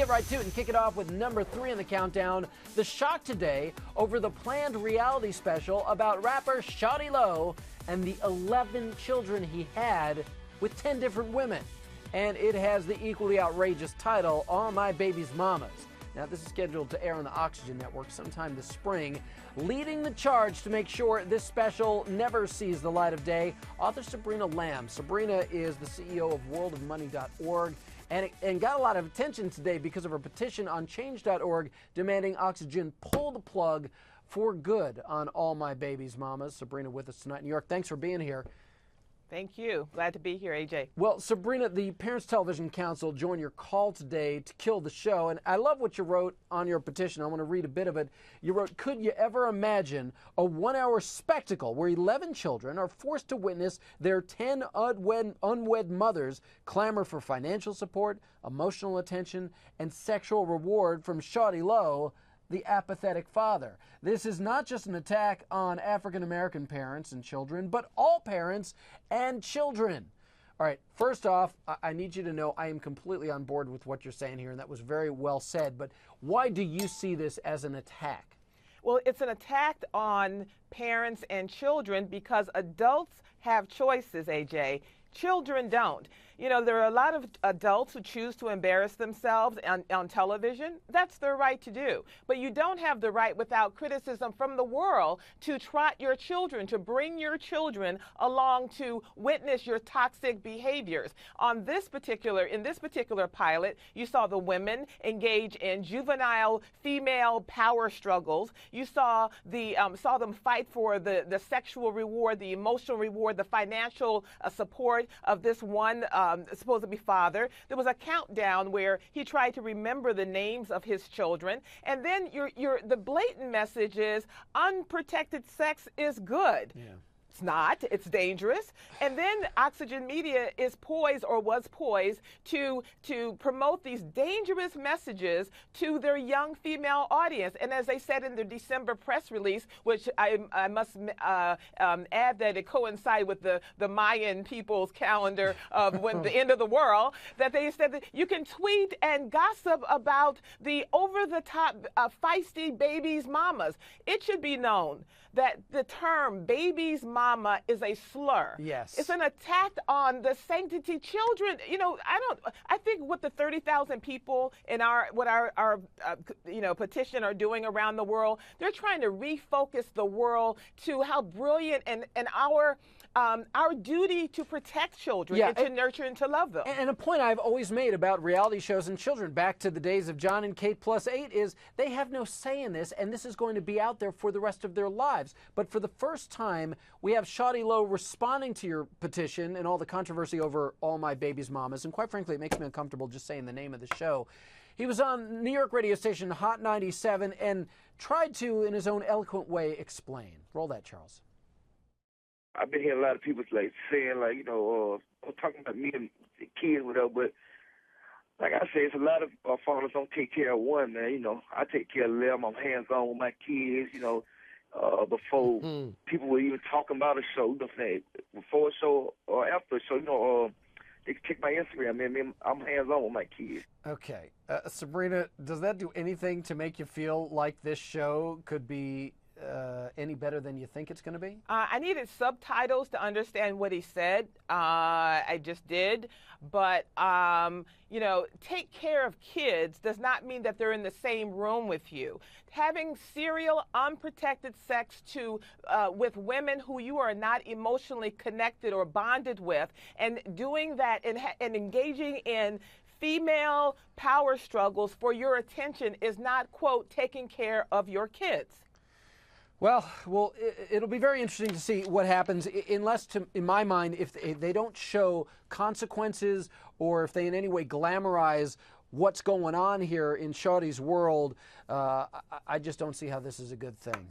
get right to it and kick it off with number 3 in the countdown. The shock today over the planned reality special about rapper Shawty Lo and the 11 children he had with 10 different women. And it has the equally outrageous title, All My Baby's Mamas. Now, this is scheduled to air on the Oxygen Network sometime this spring. Leading the charge to make sure this special never sees the light of day, author Sabrina Lamb. Sabrina is the CEO of worldofmoney.org and got a lot of attention today because of her petition on change.org demanding Oxygen pull the plug for good on All My Baby's Mamas. Sabrina with us tonight in New York. Thanks for being here. Thank you. Glad to be here, AJ. Well, Sabrina, the Parents Television Council joined your call today to kill the show, and I love what you wrote on your petition. I want to read a bit of it. You wrote, could you ever imagine a 1-hour spectacle where 11 children are forced to witness their 10 unwed mothers clamor for financial support, emotional attention, and sexual reward from Shawty Lo, the apathetic father? This is not just an attack on African-American parents and children, but all parents and children. All right, first off, I need you to know I am completely on board with what you're saying here, and that was very well said, but why do you see this as an attack? Well, it's an attack on parents and children because adults have choices, AJ. Children don't. You know, there are a lot of adults who choose to embarrass themselves on television. That's their right to do. But you don't have the right, without criticism from the world, to trot your children, to bring your children along to witness your toxic behaviors. In this particular pilot, you saw the women engage in juvenile female power struggles. You saw them fight for the sexual reward, the emotional reward, the financial support of this one supposed to be father. There was a countdown where he tried to remember the names of his children, and then the blatant message is unprotected sex is good. Yeah. It's not. It's dangerous. And then Oxygen Media is poised, or was poised, to promote these dangerous messages to their young female audience. And as they said in the December press release, which I must add that it coincided with the Mayan people's calendar of when the end of the world, that they said that you can tweet and gossip about the over-the-top feisty baby's mamas. It should be known that the term baby's mama is a slur. Yes. It's an attack on the sanctity children. You know, I think what the 30,000 people in our petition are doing around the world, they're trying to refocus the world to how brilliant and our duty to protect children, and to nurture and to love them. And a point I've always made about reality shows and children, back to the days of John and Kate plus 8, is they have no say in this, and this is going to be out there for the rest of their lives. But for the first time, we have Shawty Lo responding to your petition and all the controversy over All My Baby's Mamas, and quite frankly, it makes me uncomfortable just saying the name of the show. He was on New York radio station Hot 97 and tried to, in his own eloquent way, explain. Roll that, Charles. I've been hearing a lot of people saying, talking about me and the kids, whatever, but like I say, it's a lot of fathers don't take care of one, man. You know, I take care of them. I'm hands-on with my kids, before people were even talking about a show, before a show or after a show, they can check my Instagram, man. I'm hands-on with my kids. Okay. Sabrina, does that do anything to make you feel like this show could be any better than you think it's going to be? I needed subtitles to understand what he said. I just did. But, take care of kids does not mean that they're in the same room with you. Having serial, unprotected sex with women who you are not emotionally connected or bonded with, and doing that and engaging in female power struggles for your attention is not, quote, taking care of your kids. Well, it'll be very interesting to see what happens, unless, in my mind, if they don't show consequences or if they in any way glamorize what's going on here in Shawty's world. I just don't see how this is a good thing.